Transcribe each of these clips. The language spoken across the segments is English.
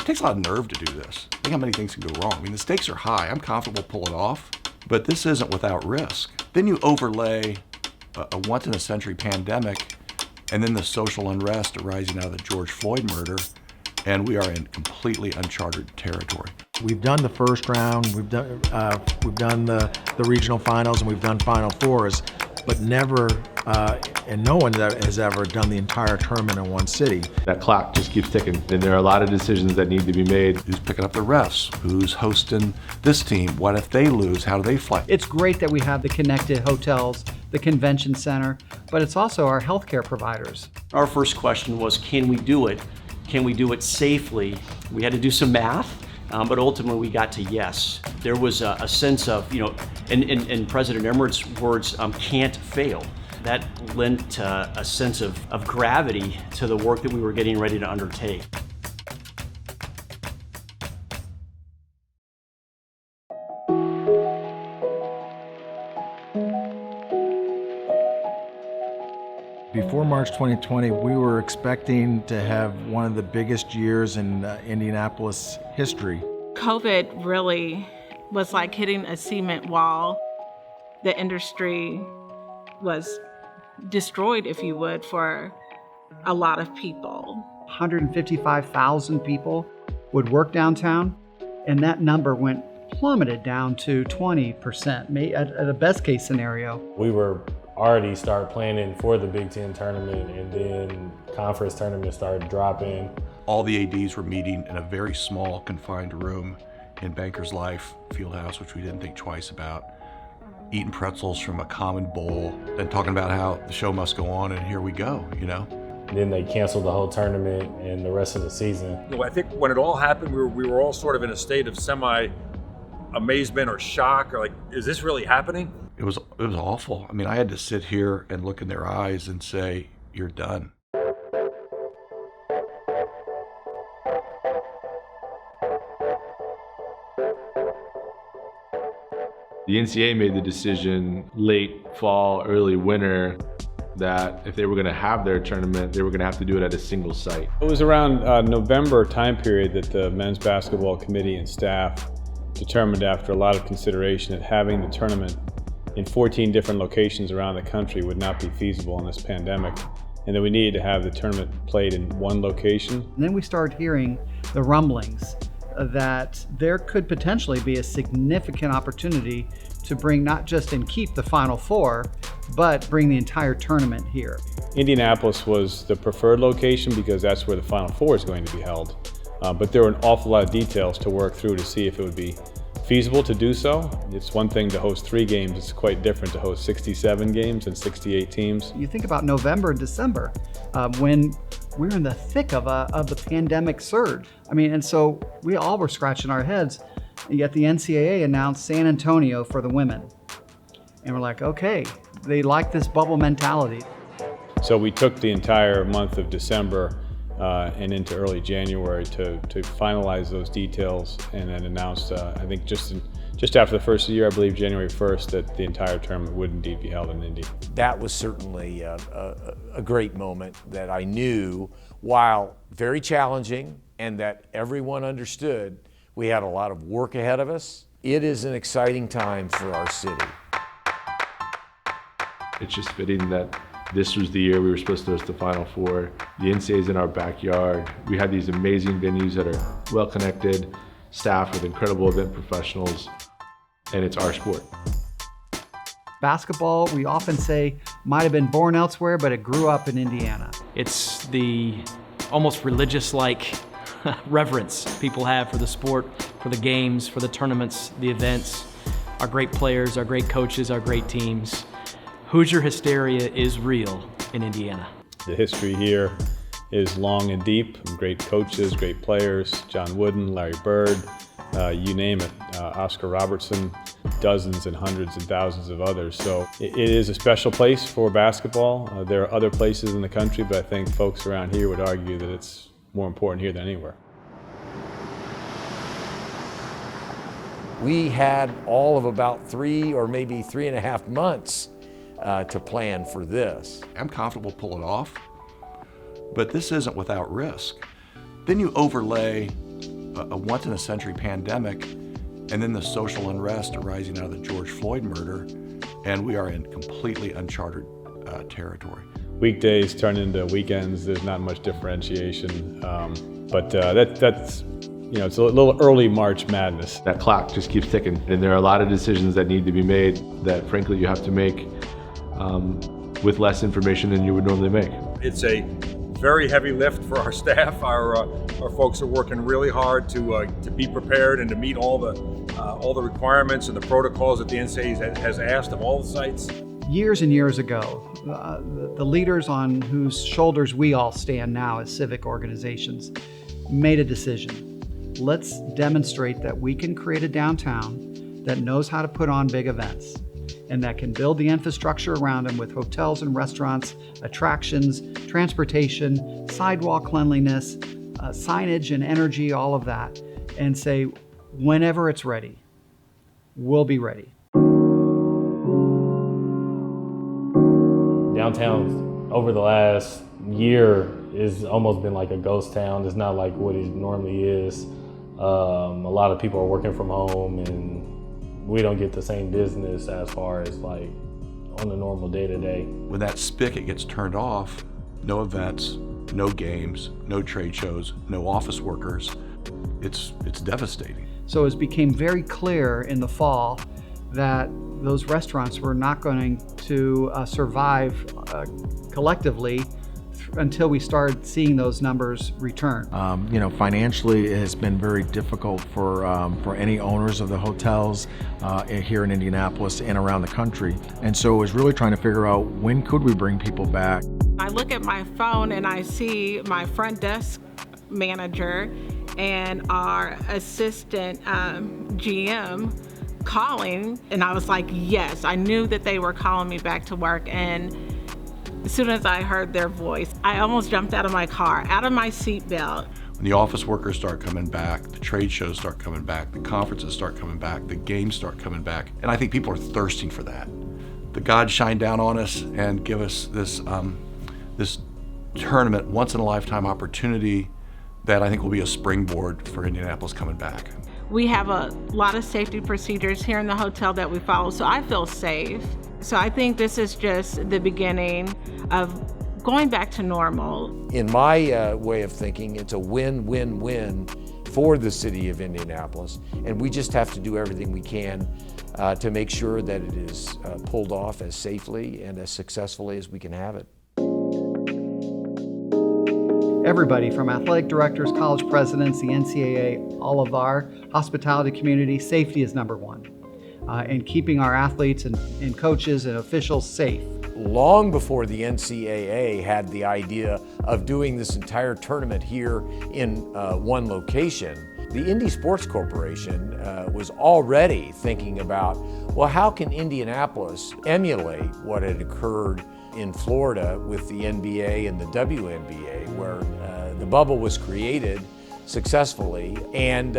It takes a lot of nerve to do this. Think how many things can go wrong. I mean, the stakes are high. I'm comfortable pulling it off, but this isn't without risk. Then you overlay a once-in-a-century pandemic and then the social unrest arising out of the George Floyd murder, and we are in completely uncharted territory. We've done the first round, we've done the regional finals, and we've done Final Fours, but never, and no one has ever done the entire tournament in one city. That clock just keeps ticking, and there are a lot of decisions that need to be made. Who's picking up the refs? Who's hosting this team? What if they lose? How do they fly? It's great that we have the connected hotels, the convention center, but it's also our healthcare providers. Our first question was, can we do it? Can we do it safely? We had to do some math. But ultimately we got to yes. There was a sense of, in President Emmert's words, can't fail. That lent a sense of gravity to the work that we were getting ready to undertake. Before March 2020, we were expecting to have one of the biggest years in Indianapolis history. COVID really was like hitting a cement wall. The industry was destroyed, if you would, for a lot of people. 155,000 people would work downtown, and that number plummeted down to 20%, at a best case scenario. We were already started planning for the Big Ten tournament, and then conference tournament started dropping. All the ADs were meeting in a very small, confined room in Bankers Life Fieldhouse, which we didn't think twice about, eating pretzels from a common bowl and talking about how the show must go on, and here we go, And then they canceled the whole tournament and the rest of the season. I think when it all happened, we were all sort of in a state of semi-amazement or shock, or like, is this really happening? It was awful. I mean, I had to sit here and look in their eyes and say, you're done. The NCAA made the decision late fall, early winter, that if they were going to have their tournament, they were going to have to do it at a single site. It was around November time period that the men's basketball committee and staff determined, after a lot of consideration, that having the tournament in 14 different locations around the country would not be feasible in this pandemic, and that we needed to have the tournament played in one location. And then we started hearing the rumblings that there could potentially be a significant opportunity to bring not just and keep the Final Four, but bring the entire tournament here. Indianapolis was the preferred location because that's where the Final Four is going to be held. But there were an awful lot of details to work through to see if it would be feasible to do so. It's one thing to host 3 games, it's quite different to host 67 games and 68 teams. You think about November and December, when we're in the thick of the pandemic surge. And so we all were scratching our heads, and yet the NCAA announced San Antonio for the women. And we're like, okay, they like this bubble mentality. So we took the entire month of December and into early January to finalize those details, and then announced, I think just after the first of the year, I believe January 1st, that the entire tournament would indeed be held in Indy. That was certainly a great moment that I knew, while very challenging and that everyone understood we had a lot of work ahead of us. It is an exciting time for our city. It's just fitting that this was the year we were supposed to host the Final Four. The NCAA's in our backyard. We have these amazing venues that are well connected, staffed with incredible event professionals, and it's our sport. Basketball, we often say, might have been born elsewhere, but it grew up in Indiana. It's the almost religious-like reverence people have for the sport, for the games, for the tournaments, the events, our great players, our great coaches, our great teams. Hoosier hysteria is real in Indiana. The history here is long and deep. Great coaches, great players, John Wooden, Larry Bird, you name it, Oscar Robertson, dozens and hundreds and thousands of others. So it is a special place for basketball. There are other places in the country, but I think folks around here would argue that it's more important here than anywhere. We had all of about 3 or maybe 3.5 months to plan for this. I'm comfortable pulling off, but this isn't without risk. Then you overlay a once-in-a-century pandemic, and then the social unrest arising out of the George Floyd murder, and we are in completely uncharted territory. Weekdays turn into weekends. There's not much differentiation, but that's it's a little early March madness. That clock just keeps ticking, and there are a lot of decisions that need to be made that, frankly, you have to make with less information than you would normally make. It's a very heavy lift for our staff. Our folks are working really hard to be prepared and to meet all the requirements and the protocols that the NCAA has asked of all the sites. Years and years ago, the leaders on whose shoulders we all stand now as civic organizations made a decision. Let's demonstrate that we can create a downtown that knows how to put on big events and that can build the infrastructure around them with hotels and restaurants, attractions, transportation, sidewalk cleanliness, signage and energy, all of that, and say, whenever it's ready, we'll be ready. Downtown over the last year has almost been like a ghost town. It's not like what it normally is. A lot of people are working from home, and we don't get the same business as far as like on the normal day-to-day. When that spigot gets turned off, no events, no games, no trade shows, no office workers, it's devastating. So it became very clear in the fall that those restaurants were not going to survive collectively until we started seeing those numbers return. Financially, it has been very difficult for any owners of the hotels here in Indianapolis and around the country. And so it was really trying to figure out when could we bring people back. I look at my phone and I see my front desk manager and our assistant GM calling, and I was like, yes, I knew that they were calling me back to work. And as soon as I heard their voice, I almost jumped out of my car, out of my seatbelt. When the office workers start coming back, the trade shows start coming back, the conferences start coming back, the games start coming back, and I think people are thirsting for that. The gods shine down on us and give us this tournament, once-in-a-lifetime opportunity that I think will be a springboard for Indianapolis coming back. We have a lot of safety procedures here in the hotel that we follow, so I feel safe. So I think this is just the beginning of going back to normal. In my way of thinking, it's a win-win-win for the city of Indianapolis, and we just have to do everything we can to make sure that it is pulled off as safely and as successfully as we can have it. Everybody from athletic directors, college presidents, the NCAA, all of our hospitality community, safety is number one. And keeping our athletes and coaches and officials safe. Long before the NCAA had the idea of doing this entire tournament here in one location, the Indy Sports Corporation was already thinking about, well, how can Indianapolis emulate what had occurred in Florida with the NBA and the WNBA, where the bubble was created successfully, and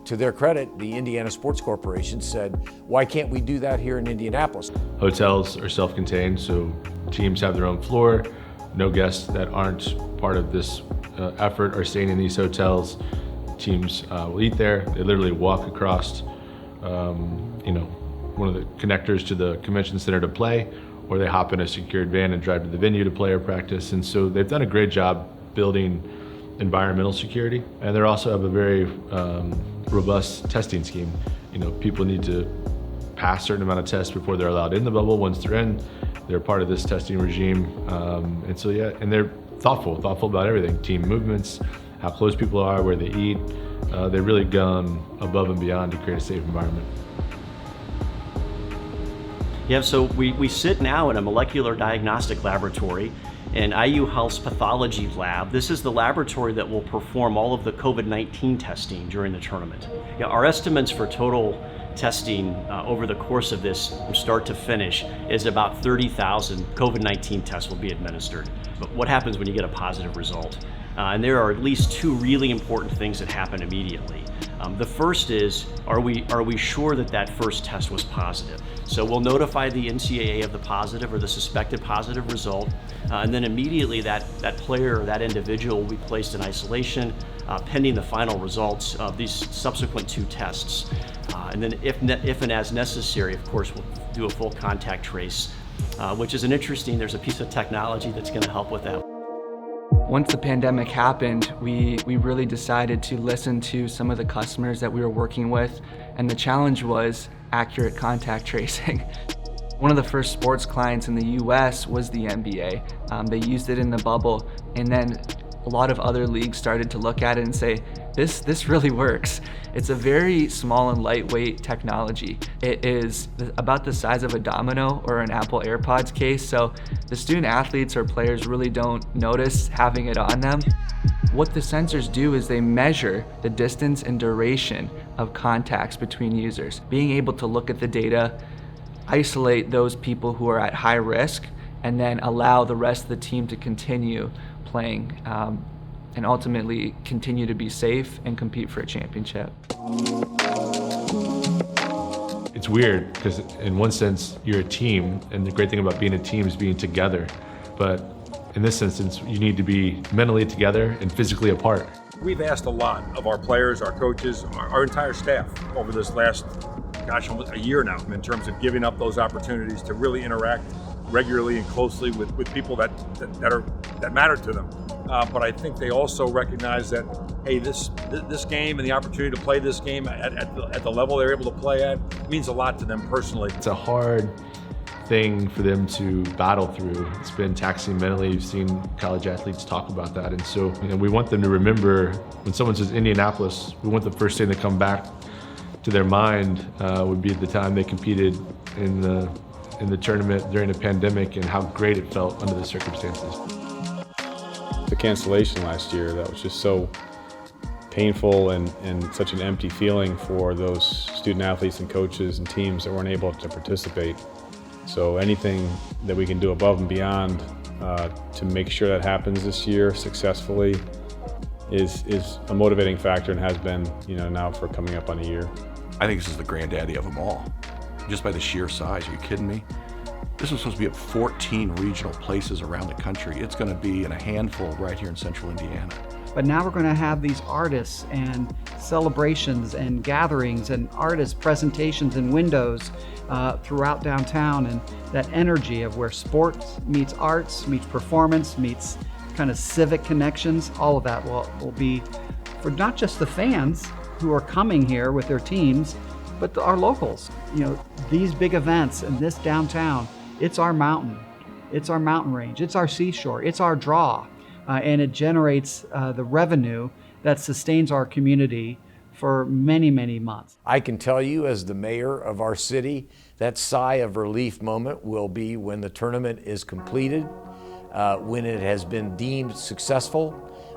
to their credit, the Indiana Sports Corporation said, why can't we do that here in Indianapolis? Hotels are self-contained, so teams have their own floor. No guests that aren't part of this effort are staying in these hotels. Teams will eat there. They literally walk across, one of the connectors to the convention center to play, or they hop in a secured van and drive to the venue to play or practice. And so they've done a great job building environmental security, and they also have a very robust testing scheme. People need to pass a certain amount of tests before they're allowed in the bubble. Once they're in, they're part of this testing regime. And so, yeah, and they're thoughtful about everything. Team movements, how close people are, where they eat. They've really gone above and beyond to create a safe environment. Yeah, so we sit now in a molecular diagnostic laboratory in IU Health's pathology lab. This is the laboratory that will perform all of the COVID-19 testing during the tournament. Yeah, our estimates for total testing over the course of this from start to finish is about 30,000 COVID-19 tests will be administered. But what happens when you get a positive result? And there are at least two really important things that happen immediately. The first is, are we sure that that first test was positive? So we'll notify the NCAA of the positive or the suspected positive result, and then immediately that player or that individual will be placed in isolation. pending the final results of these subsequent 2 tests. And then if and as necessary, of course, we'll do a full contact trace, which is there's a piece of technology that's going to help with that. Once the pandemic happened, we really decided to listen to some of the customers that we were working with, and the challenge was accurate contact tracing. One of the first sports clients in the US was the NBA. They used it in the bubble, and then a lot of other leagues started to look at it and say, this really works. It's a very small and lightweight technology. It is about the size of a domino or an Apple AirPods case, so the student athletes or players really don't notice having it on them. What the sensors do is they measure the distance and duration of contacts between users. Being able to look at the data, isolate those people who are at high risk, and then allow the rest of the team to continue playing and ultimately continue to be safe and compete for a championship. It's weird because in one sense you're a team, and the great thing about being a team is being together. But in this instance, you need to be mentally together and physically apart. We've asked a lot of our players, our coaches, our entire staff over this last, almost a year now, in terms of giving up those opportunities to really interact regularly and closely with people that matter to them. But I think they also recognize that, hey, this game and the opportunity to play this game at the level they're able to play at means a lot to them personally. It's a hard thing for them to battle through. It's been taxing mentally. You've seen college athletes talk about that. And so we want them to remember when someone says Indianapolis, we want the first thing to come back to their mind would be the time they competed in the tournament during the pandemic and how great it felt under the circumstances. The cancellation last year, that was just so painful and such an empty feeling for those student athletes and coaches and teams that weren't able to participate. So anything that we can do above and beyond to make sure that happens this year successfully is a motivating factor and has been, now for coming up on a year. I think this is the granddaddy of them all, just by the sheer size. Are you kidding me? This was supposed to be at 14 regional places around the country. It's going to be in a handful right here in central Indiana. But now we're going to have these artists and celebrations and gatherings and artist presentations and windows throughout downtown, and that energy of where sports meets arts, meets performance, meets kind of civic connections, all of that will be for not just the fans who are coming here with their teams, but our locals. These big events in this downtown, it's our mountain range, it's our seashore, it's our draw, and it generates the revenue that sustains our community for many, many months. I can tell you, as the mayor of our city, that sigh of relief moment will be when the tournament is completed, when it has been deemed successful,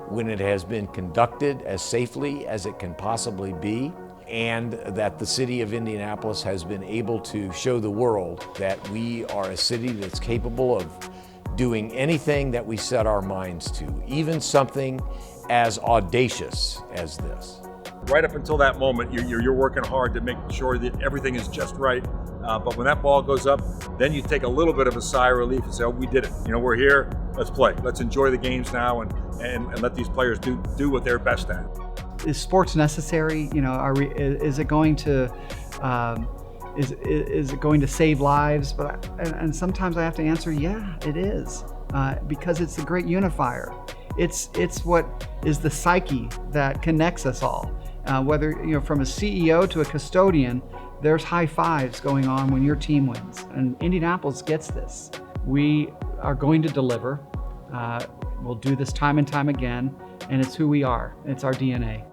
when it has been conducted as safely as it can possibly be, and that the city of Indianapolis has been able to show the world that we are a city that's capable of doing anything that we set our minds to, even something as audacious as this. Right up until that moment, you're working hard to make sure that everything is just right. But when that ball goes up, then you take a little bit of a sigh of relief and say, oh, we did it. We're here, let's play. Let's enjoy the games now and let these players do what they're best at. Is sports necessary? Is it going to is it going to save lives? And sometimes I have to answer, yeah, it is, because it's a great unifier. It's what is the psyche that connects us all. Whether from a CEO to a custodian, there's high fives going on when your team wins. And Indianapolis gets this. We are going to deliver. We'll do this time and time again, and it's who we are. It's our DNA.